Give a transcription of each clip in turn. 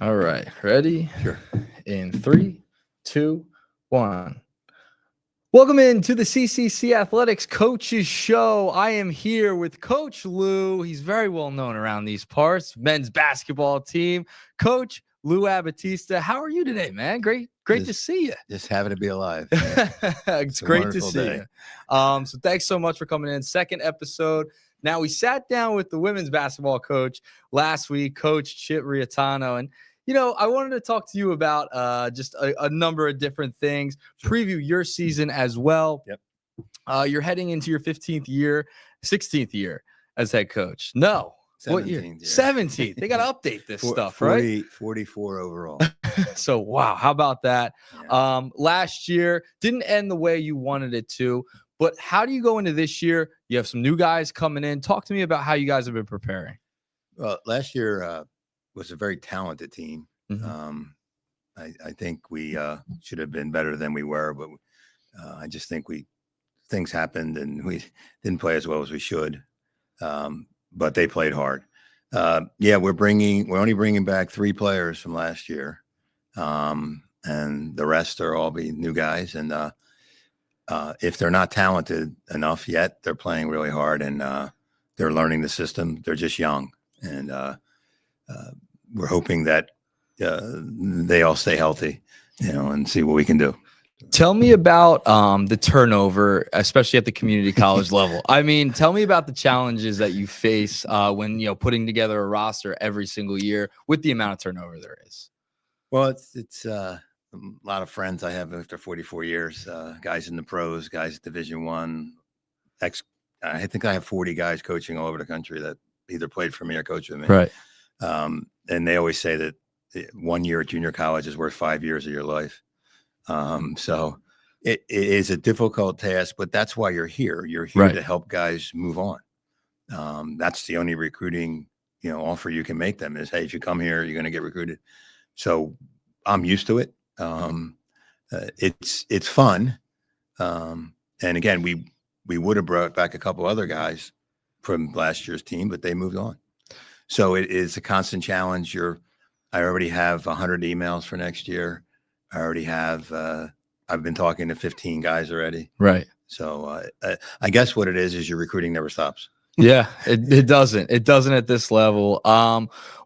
All right. Ready? Sure. In 3, 2, 1. Welcome into the CCC Athletics Coaches Show. I am here with Coach Lou. He's very well known around these parts. Men's basketball team. Coach Lou Abbattista. How are you today, man? Great to see you. Just happy to be alive. It's great to see you. So thanks so much for coming in. Second episode. Now, we sat down with the women's basketball coach last week, Coach Chip Riatano, and I wanted to talk to you about just a number of different things, preview your season as well. Yep. You're heading into your 16th year as head coach. No. 17th, what year? 17th. They got to update this stuff, right? 44 overall. So, wow. How about that? Yeah. Last year didn't end the way you wanted it to. But how do you go into this year? You have some new guys coming in. Talk to me about how you guys have been preparing. Well, last year was a very talented team. Mm-hmm. I think we should have been better than we were, but I just think things happened and we didn't play as well as we should. But they played hard. We're only bringing back 3 players from last year, and the rest are all be new guys. And if they're not talented enough yet, they're playing really hard and they're learning the system. They're just young, and we're hoping that they all stay healthy, and see what we can do. Tell me about the turnover, especially at the community college level. I mean, tell me about the challenges that you face when putting together a roster every single year with the amount of turnover there is. Well, it's a lot of friends I have after 44 years, guys in the pros, guys at Division I. I think I have 40 guys coaching all over the country that either played for me or coached with me. Right. And they always say that 1 year at junior college is worth 5 years of your life. So it is a difficult task, but that's why you're here. You're here right. to help guys move on. That's the only recruiting, offer you can make them is, hey, if you come here, you're going to get recruited. So I'm used to it. It's fun. And again, we would have brought back a couple other guys from last year's team, but they moved on. So it is a constant challenge. I already have 100 emails for next year. I already have, I've been talking to 15 guys already. Right. So I guess what it is your recruiting never stops. Yeah, it doesn't. It doesn't at this level.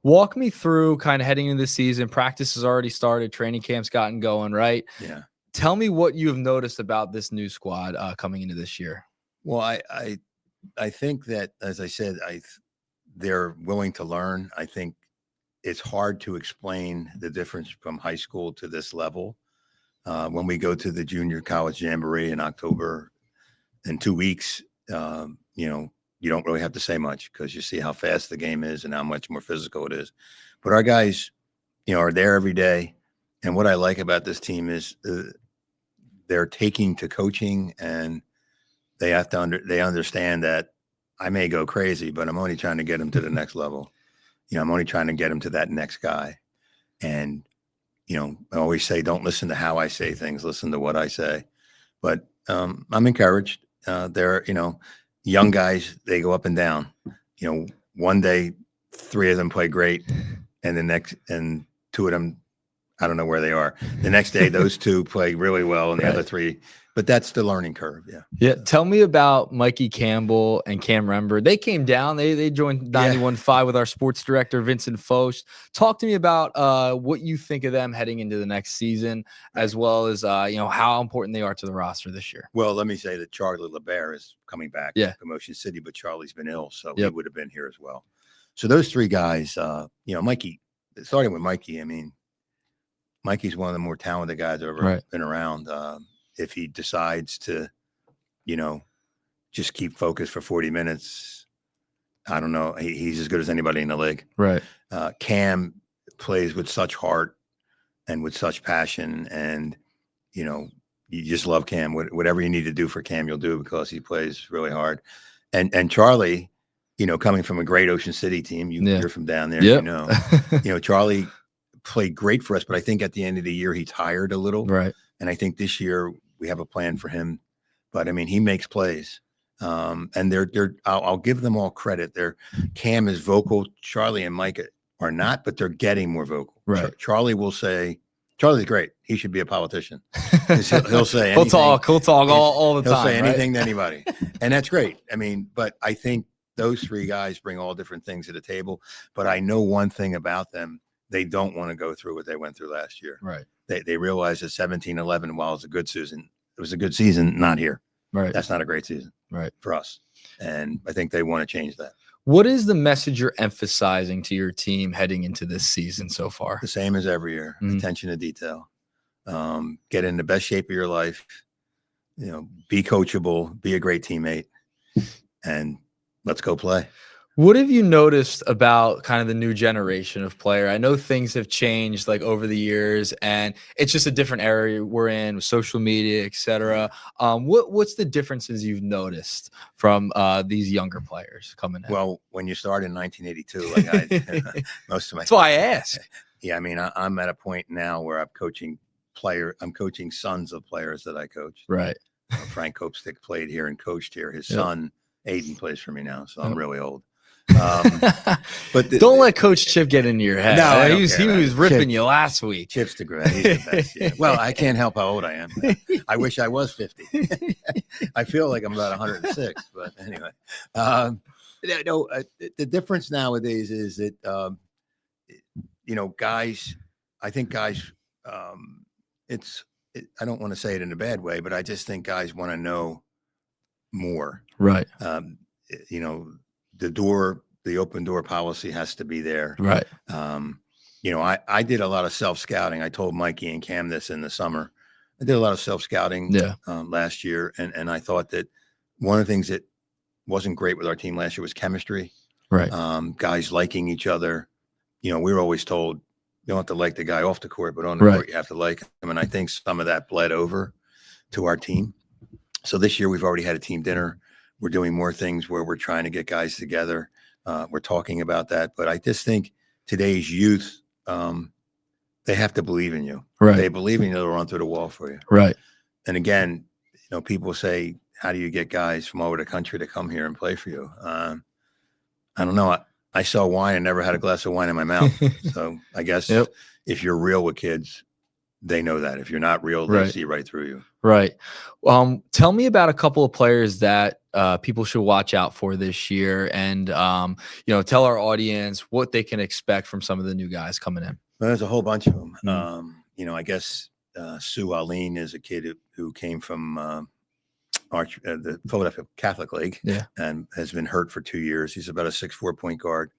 Walk me through kind of heading into the season. Practice has already started. Training camp's gotten going, right? Yeah. Tell me what you've noticed about this new squad coming into this year. Well, I think that, as I said, they're willing to learn. I think it's hard to explain the difference from high school to this level. When we go to the junior college jamboree in October in 2 weeks, you don't really have to say much because you see how fast the game is and how much more physical it is. But our guys, are there every day. And what I like about this team is they're taking to coaching, and they have to they understand that I may go crazy, but I'm only trying to get them to the next level. I'm only trying to get them to that next guy. And, I always say, don't listen to how I say things, listen to what I say. But I'm encouraged. They're, young guys, they go up and down. One day, 3 of them play great, and 2 of them, I don't know where they are. The next day, those 2 play really well, and the other 3. But that's the learning curve. Yeah. Yeah. Tell me about Mikey Campbell and Cam Rember. They came down. They joined 91.5 with our sports director, Vincent Foch. Talk to me about what you think of them heading into the next season, as well as, how important they are to the roster this year. Well, let me say that Charlie LeBear is coming back from Motion City, but Charlie's been ill, so he would have been here as well. So those 3 guys, Mikey, starting with Mikey, I mean, Mikey's one of the more talented guys I've ever been around. If he decides to, just keep focused for 40 minutes, I don't know. He's as good as anybody in the league. Right. Cam plays with such heart and with such passion. And, you just love Cam. Whatever you need to do for Cam, you'll do because he plays really hard. And Charlie, coming from a great Ocean City team, you're from down there, Charlie played great for us, but I think at the end of the year, he tired a little. Right. And I think this year we have a plan for him, but I mean, he makes plays. And I'll give them all credit. Cam is vocal. Charlie and Mike are not, but they're getting more vocal. Right. Charlie will say, Charlie's great. He should be a politician. He'll say anything. He'll talk all the he'll time. He'll say right? anything to anybody. And that's great. I mean, but I think those three guys bring all different things to the table. But I know one thing about them. They don't want to go through what they went through last year. Right. They realize that 17-11, while it's a good season, it was a good season, not here. Right. That's not a great season. Right. For us. And I think they want to change that. What is the message you're emphasizing to your team heading into this season so far? The same as every year. Mhm. Attention to detail. Get in the best shape of your life. Be coachable, be a great teammate, and let's go play. What have you noticed about kind of the new generation of player? I know things have changed like over the years, and it's just a different era we're in with social media, et cetera. What's the differences you've noticed from these younger players coming in? Well, when you start in 1982, like most of my that's why I ask. Yeah, I mean, I'm at a point now where I'm coaching sons of players that I coached. Right. Frank Kopstick played here and coached here. His Yep. son Aiden plays for me now, so I'm Yep. really old. But don't let Coach Chip get into your head. No, I don't he care, was man. ripping Chip- you last week. Chip's the great. He's the best. Yeah. Well, I can't help how old I am. I wish I was 50. I feel like I'm about 106, but anyway. The difference nowadays is that guys. I think guys. I don't want to say it in a bad way, but I just think guys want to know more. Right. The open door policy has to be there. Right. I did a lot of self-scouting. I told Mikey and Cam this in the summer. I did a lot of self-scouting last year. And I thought that one of the things that wasn't great with our team last year was chemistry. Right. Guys liking each other. We were always told you don't have to like the guy off the court, but on the court, you have to like him. And I think some of that bled over to our team. So this year we've already had a team dinner. We're doing more things where we're trying to get guys together. We're talking about that, but I just think today's youth, they have to believe in you. Right. They believe in you, they'll run through the wall for you. Right. And again, people say, how do you get guys from over the country to come here and play for you? I don't know. I saw wine and never had a glass of wine in my mouth. So I guess if you're real with kids, they know that. If you're not real, they see right through you. Right. Tell me about a couple of players that people should watch out for this year, and tell our audience what they can expect from some of the new guys coming in. Well, there's a whole bunch of them. Mm-hmm. I guess Sue Aline is a kid who came from the Philadelphia Catholic League, and has been hurt for 2 years. He's about a 6'4" point guard.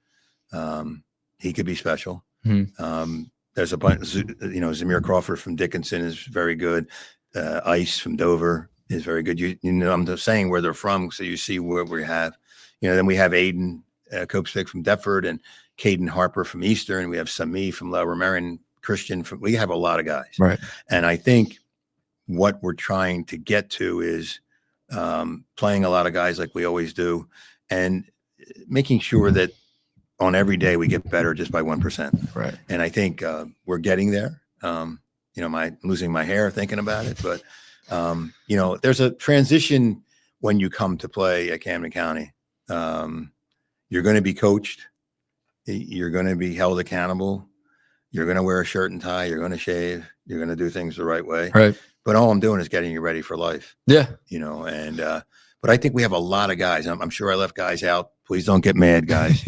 He could be special. Mm-hmm. There's a bunch. Zamir Crawford from Dickinson is very good. Ice from Dover is very good. I'm just saying where they're from, so you see where we have. Then we have Aiden Kopstick from Deptford and Caden Harper from Eastern. We have Sami from Lower Merion, Christian. We have a lot of guys. Right. And I think what we're trying to get to is playing a lot of guys like we always do, and making sure that on every day we get better just by 1%. Right. And I think we're getting there. Losing my hair thinking about it, but there's a transition when you come to play at Camden County. You're going to be coached. You're going to be held accountable. You're going to wear a shirt and tie. You're going to shave. You're going to do things the right way. Right. But all I'm doing is getting you ready for life. Yeah. But I think we have a lot of guys. I'm sure I left guys out. Please don't get mad, guys.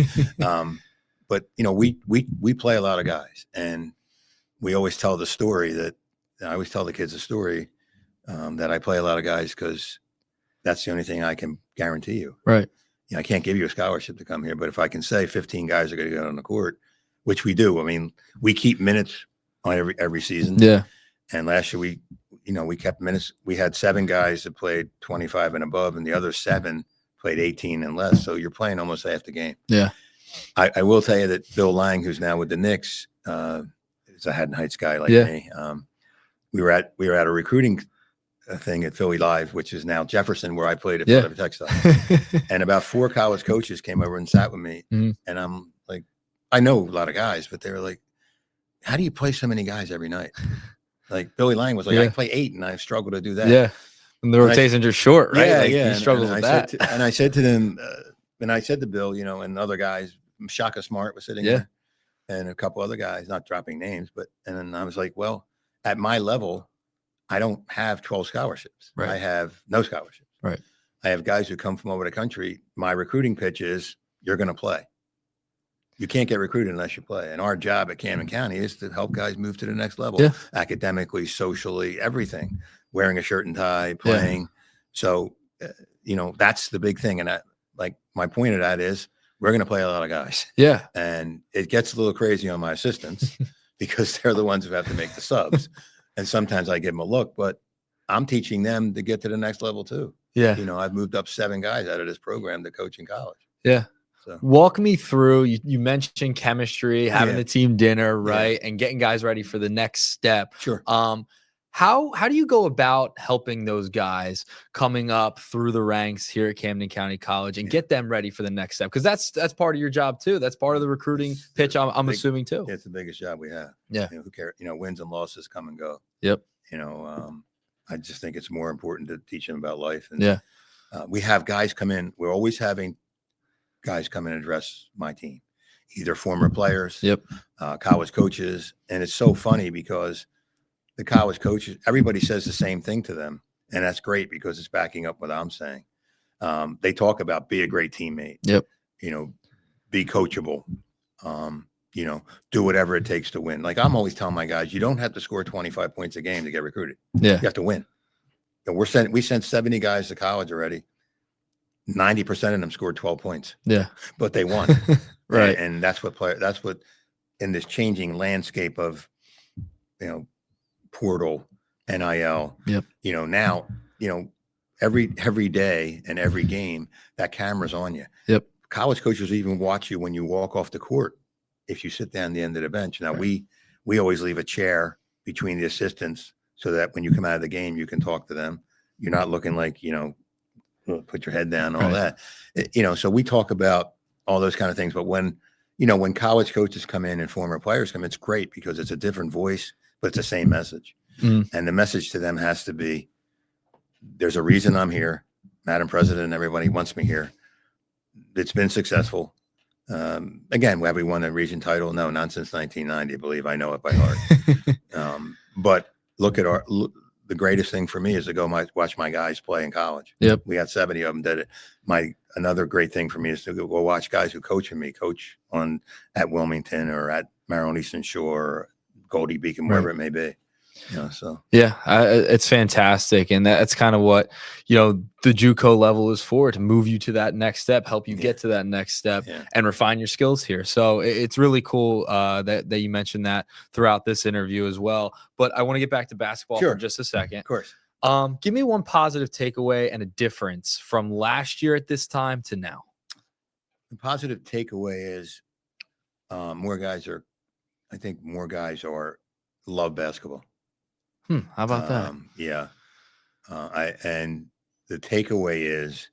But we play a lot of guys, and we always tell the story that I always tell the kids a story that I play a lot of guys because that's the only thing I can guarantee you. Right. I can't give you a scholarship to come here, but if I can say 15 guys are going to get on the court, which we do. I mean, we keep minutes on every season. Yeah. And last year we kept minutes. We had 7 guys that played 25 and above, and the other 7 played 18 and less. So you're playing almost half the game. Yeah. I will tell you that Bill Lang, who's now with the Knicks, is a Haddon Heights guy like me. We were at a recruiting thing at Philly Live, which is now Jefferson, where I played at Philadelphia Textile. And about 4 college coaches came over and sat with me. Mm-hmm. And I'm like, I know a lot of guys, but they were like, how do you play so many guys every night? Like Billy Lang was like, I play 8 and I struggle to do that. Yeah. And the rotations are short, right? Yeah. He struggles with that. And I said to them, and I said to Bill, and other guys, Shaka Smart was sitting there. and a couple other guys, not dropping names, and then I was like, well, at my level, I don't have 12 scholarships. Right. I have no scholarships. Right. I have guys who come from over the country. My recruiting pitch is, you're going to play. You can't get recruited unless you play. And our job at Camden County is to help guys move to the next level, academically, socially, everything, wearing a shirt and tie, playing. So, that's the big thing. And my point of that is, we're going to play a lot of guys. Yeah. And it gets a little crazy on my assistants because they're the ones who have to make the subs. And sometimes I give them a look, but I'm teaching them to get to the next level too. Yeah. I've moved up 7 guys out of this program to coach in college. Yeah. So walk me through, you mentioned chemistry, having the team dinner, right? And getting guys ready for the next step. Sure. How do you go about helping those guys coming up through the ranks here at Camden County College and get them ready for the next step? Because that's part of your job too. That's part of the recruiting pitch. I'm assuming too. It's the biggest job we have. Yeah. Who cares? Wins and losses come and go. Yep. I just think it's more important to teach them about life. And we have guys come in. We're always having guys come in and address my team, either former players, college coaches. And it's so funny because the college coaches, everybody says the same thing to them. And that's great because it's backing up what I'm saying. They talk about be a great teammate, be coachable, do whatever it takes to win. Like I'm always telling my guys, you don't have to score 25 points a game to get recruited. Yeah. You have to win. And we sent 70 guys to college already. 90% of them scored 12 points. Yeah. But they won. Right. And that's what in this changing landscape of, portal, NIL, now, every day and every game, that camera's on you. Yep. College coaches even watch you when you walk off the court. If you sit down the end of the bench. Now we always leave a chair between the assistants so that when you come out of the game, you can talk to them. You're not looking like, put your head down, all that, so we talk about all those kind of things. But when college coaches come in and former players come in, it's great because it's a different voice, but it's the same message. And the message to them has to be, there's a reason I'm here. Madam President, everybody wants me here. It's been successful. Again, have we won a region title? No, not since 1990, I believe. I know it by heart. But look at the greatest thing for me is to go watch my guys play in college. Yep. We had 70 of them did it. Another great thing for me is to go watch guys who coach at Wilmington or at Maryland Eastern Shore, or Goldie Beacon, wherever it may be. It's fantastic. And that's kind of what, the JUCO level is for, to move you to that next step, help you get to that next step and refine your skills here. So it's really cool that you mentioned that throughout this interview as well. But I want to get back to basketball for just a second. Of course. Give me one positive takeaway and a difference from last year at this time to now. The positive takeaway is more guys love basketball. How about that? And the takeaway is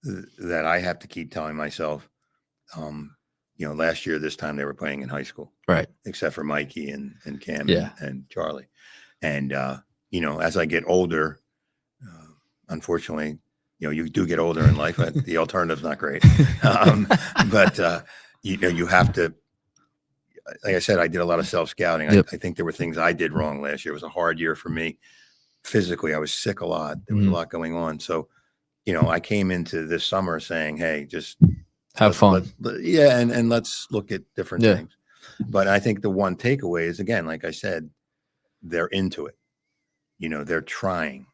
that I have to keep telling myself, last year, this time they were playing in high school, right? Except for Mikey and Cam and Charlie. And, as I get older, unfortunately, you do get older in life, but the alternative's not great. But you have to, like I said, I did a lot of self-scouting. I think there were things I did wrong last year. It was a hard year for me. Physically, I was sick a lot. There was a lot going on. So, I came into this summer saying, hey, just have fun. And let's look at different things. But I think the one takeaway is, again, like I said, they're into it. They're trying.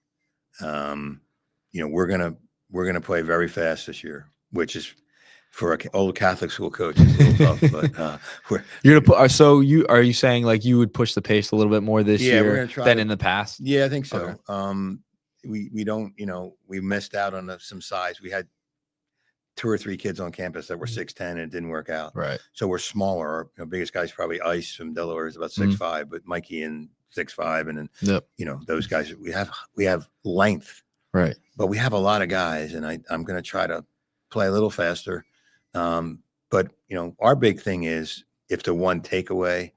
We're gonna play very fast this year, which is, for an old Catholic school coach, it's a little tough, but you're gonna put. So are you saying like you would push the pace a little bit more this year than in the past? Yeah, I think so. Okay. We don't, we missed out on some size. We had 2 or 3 kids on campus that were 6'10" and it didn't work out. Right. So we're smaller. Our biggest guy's probably Ice from Delaware is about 6'5", but Mikey and 6'5", and then those guys. We have length. Right. But we have a lot of guys, and I'm going to try to play a little faster. But our big thing is, if the one takeaway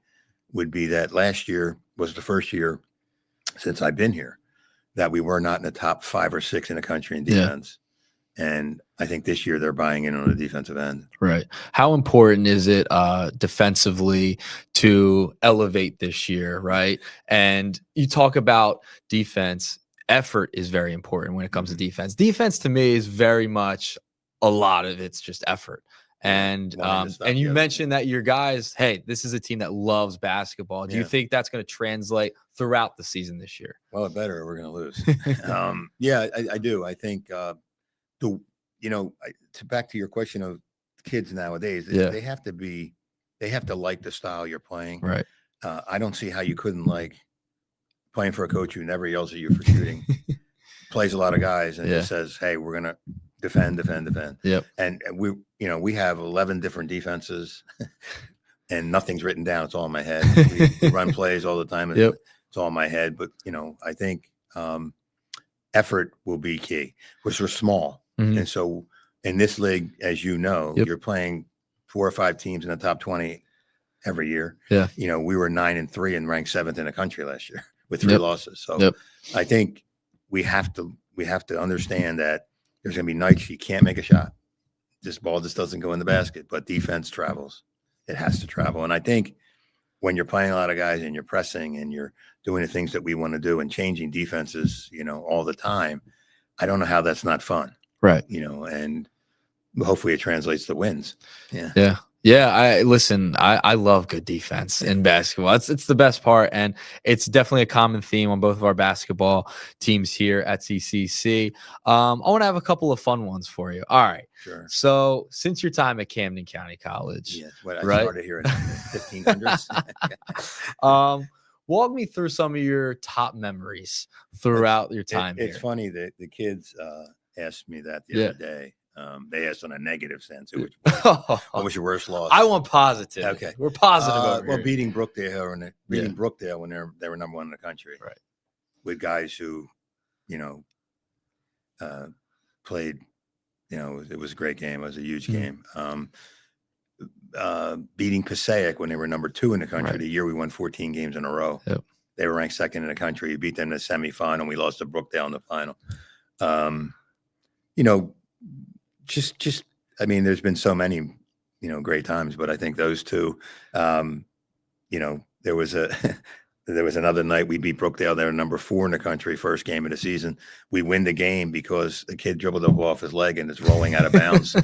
would be that last year was the first year since I've been here that we were not in the top 5 or 6 in the country in defense. And I think this year they're buying in on the defensive end. Right. How important is it defensively to elevate this year, right? And you talk about defense. Effort is very important when it comes to defense. Defense to me is very much a lot of it's just effort. And you mentioned that your guys, hey, this is a team that loves basketball. Do you think that's going to translate throughout the season this year? Well, it better. We're going to lose. Yeah, I do. I think back to your question of kids nowadays, they have to like the style you're playing. Right. I don't see how you couldn't like playing for a coach who never yells at you for shooting, plays a lot of guys and just says, hey, we're going to defend. Yep. And we have 11 different defenses and nothing's written down. It's all in my head. We run plays all the time. It's all in my head. But, I think effort will be key, which we're small. Mm-hmm. And so in this league, as you know, you're playing 4 or 5 teams in the top 20 every year. Yeah. We were 9-3 and ranked 7th in the country last year with 3 losses. So I think we have to understand that there's going to be nights you can't make a shot. This ball just doesn't go in the basket, but defense travels. It has to travel. And I think when you're playing a lot of guys and you're pressing and you're doing the things that we want to do and changing defenses, all the time, I don't know how that's not fun. Right. And hopefully it translates to wins. Yeah. Yeah. Yeah. I love good defense in basketball. It's the best part. And it's definitely a common theme on both of our basketball teams here at CCC. I want to have a couple of fun ones for you. All right. Sure. So since your time at Camden County College, I started here in the 1500s. Walk me through some of your top memories throughout your time here. It's funny that the kids asked me that the other day. They asked on a negative sense. What was your worst loss? I want positive. Okay. We're positive over here. Beating Brookdale Brookdale when they were number 1 in the country. Right. With guys who, played, it was a great game. It was a huge game. Beating Passaic when they were number 2 in the country. The year we won 14 games in a row. Yep. They were ranked 2nd in the country. We beat them in the semifinal. We lost to Brookdale in the final. There's been so many, great times, but I think those two, there was another night we beat Brookdale. They were number 4 in the country, first game of the season. We win the game because the kid dribbled the ball off his leg and it's rolling out of bounds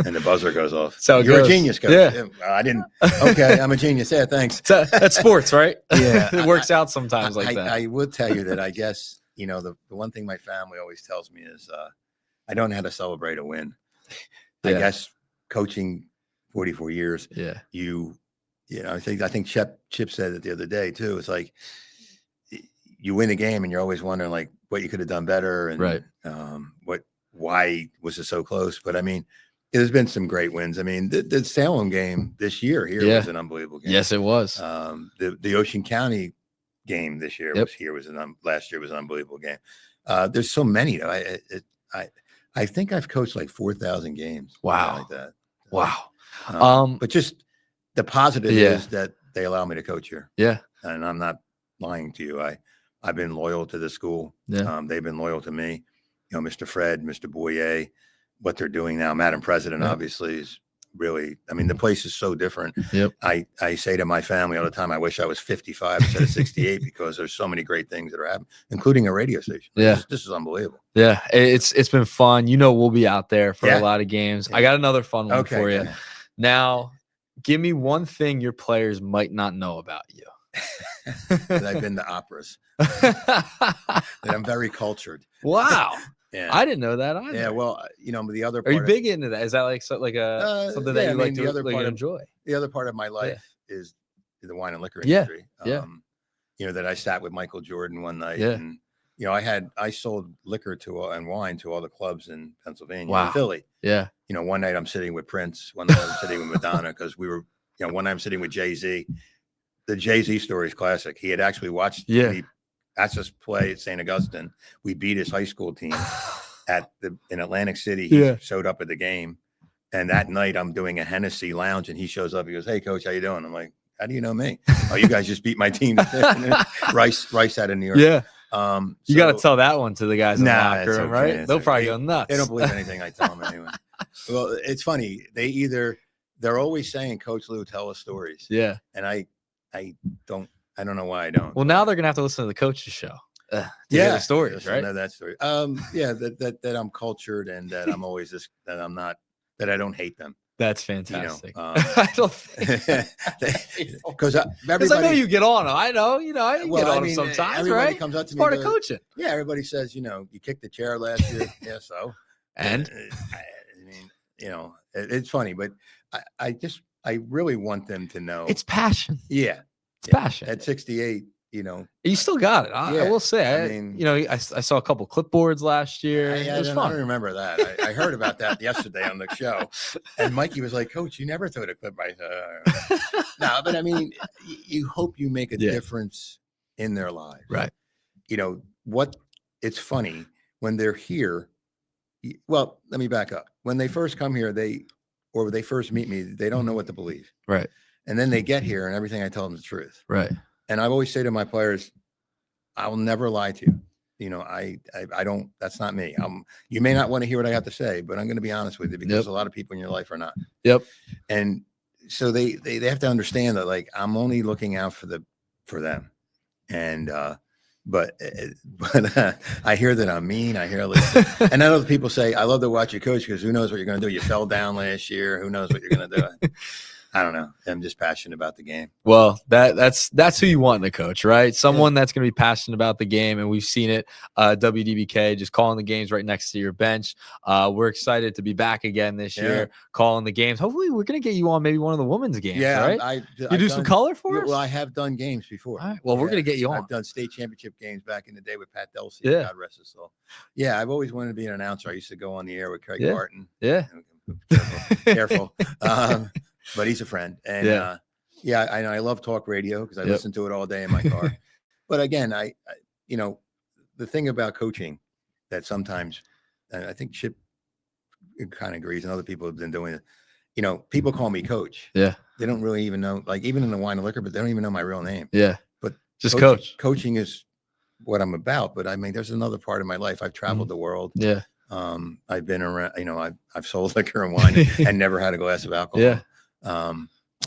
and the buzzer goes off. So you're a genius, coach. Yeah. I didn't. Okay. I'm a genius. Yeah. Thanks. That's sports, right? Yeah. It works out sometimes like that. I will tell you that I guess, the one thing my family always tells me is I don't know how to celebrate a win. I guess coaching 44 years. Yeah. I think Chip said it the other day too. It's like you win a game and you're always wondering like what you could have done better and why was it so close? But there's been some great wins. The Salem game this year was an unbelievable game. Yes, it was. The Ocean County game this year last year was an unbelievable game. There's so many though. I think I've coached like 4,000 games. Wow. Like that. Wow. But just the positive is that they allow me to coach here. Yeah. And I'm not lying to you. I've been loyal to the school. Yeah. They've been loyal to me. Mr. Fred, Mr. Boyer, what they're doing now. Madam President, obviously, is really, the place is so different. Yep. I say to my family all the time, I wish I was 55 instead of 68 because there's so many great things that are happening, including a radio station. Yeah. This is unbelievable. Yeah. It's been fun. We'll be out there for a lot of games. Yeah. I got another fun one for you. Now, give me one thing your players might not know about you. That I've been to operas. That I'm very cultured. Wow. Yeah. I didn't know that either. Yeah, well, the other part. Are you big into that? Is that like something that you like to enjoy? The other part of my life is the wine and liquor industry. That I sat with Michael Jordan one night and I sold liquor and wine to all the clubs in Pennsylvania, and Philly. Yeah. One night I'm sitting with Prince, one night I'm sitting with Madonna because we were, one night I'm sitting with Jay-Z. The Jay-Z story is classic. He had actually watched me watched us play at St. Augustine. We beat his high school team in Atlantic City. He showed up at the game. And that night I'm doing a Hennessy lounge and he shows up. He goes, "Hey coach, how you doing?" I'm like, "How do you know me?" "Oh, you guys just beat my team." Rice out of New York. Yeah. You got to tell that one to the guys in the locker room, right? It's They'll probably okay. go nuts. They don't believe anything I tell them anyway. Well, it's funny. They're always saying, Coach Lou, tell us stories. Yeah. And I don't know why I don't. Well, now they're going to have to listen to the coach's show. To hear the stories, right? Know that story. That I'm cultured and that I'm always that I'm not, that I don't hate them. That's fantastic. I don't because I know you get on them. I know, I get on them sometimes, everybody right? comes up to it's me, part of coaching. Yeah, everybody says, you kicked the chair last year. Yeah, so and I mean, it's funny, but I really want them to know it's passion. Yeah, it's passion. At 68. You still got it. I will say, I saw a couple clipboards last year. It was fun. I don't remember that. I heard about that yesterday on the show, and Mikey was like, "Coach, you never threw a clip." I said, "No," but I mean, you hope you make a difference in their lives, right? It's funny when they're here. Well, let me back up. When they first come here, they first meet me, they don't know what to believe, right? And then they get here, and everything I tell them is the truth, right? And I always say to my players, I will never lie to you. I don't, that's not me. You may not want to hear what I have to say, but I'm going to be honest with you because a lot of people in your life are not. Yep. And so they have to understand that, like, I'm only looking out for them. And, but I hear that I'm mean. I hear, and I know people say, I love to watch you coach because who knows what you're going to do. You fell down last year. Who knows what you're going to do? I don't know. I'm just passionate about the game. Well, that's who you want in a coach, right? Someone that's going to be passionate about the game, and we've seen it. WDBK just calling the games right next to your bench. We're excited to be back again this year, calling the games. Hopefully, we're going to get you on maybe one of the women's games. Yeah, right? You do some color for us. Well, I have done games before. All right. Well, we're going to get you on. I've done state championship games back in the day with Pat Delsey. Yeah. God rest his soul. Yeah, I've always wanted to be an announcer. I used to go on the air with Craig Barton. Yeah. Careful. But he's a friend. And I love talk radio because I listen to it all day in my car. But again, I the thing about coaching that sometimes, and I think Chip kind of agrees, and other people have been doing it. People call me coach. Yeah. They don't really even know, like, even in the wine and liquor, but they don't even know my real name. Yeah. But just coach. Coaching is what I'm about. But I mean, there's another part of my life. I've traveled the world. Yeah. I've been around, I've sold liquor and wine and never had a glass of alcohol. Yeah.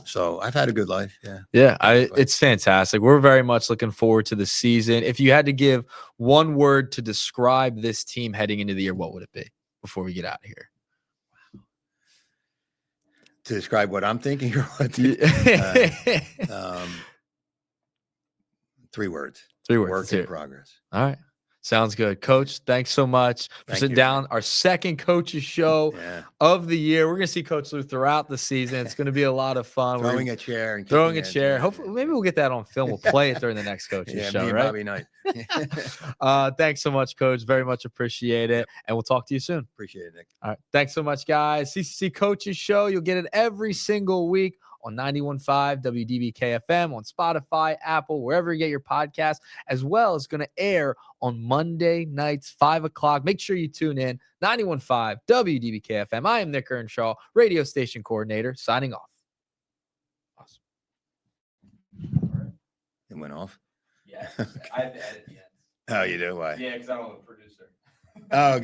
So I've had a good life. It's fantastic. We're very much looking forward to the season. If you had to give one word to describe this team heading into the year, what would it be before we get out of here? To describe what I'm thinking, or what? 3 words. 3 words. Work in progress. All right. Sounds good. Coach, thanks so much for sitting down. Our second coaches show of the year. We're going to see Coach Lou throughout the season. It's going to be a lot of fun. Throwing a chair. Hopefully, maybe we'll get that on film. We'll play it during the next coaches show, right? Bobby Knight. Thanks so much, Coach. Very much appreciate it. And we'll talk to you soon. Appreciate it, Nick. All right. Thanks so much, guys. CCC Coaches Show. You'll get it every single week on 91.5 WDBK-FM, on Spotify, Apple, wherever you get your podcast, as well as going to air on Monday nights, 5 o'clock. Make sure you tune in. 91.5 WDBK-FM. I am Nick Earnshaw, radio station coordinator, signing off. Awesome. It went off? Yeah. I have to edit the end. Oh, you do? Why? Yeah, because I don't have a producer. Oh,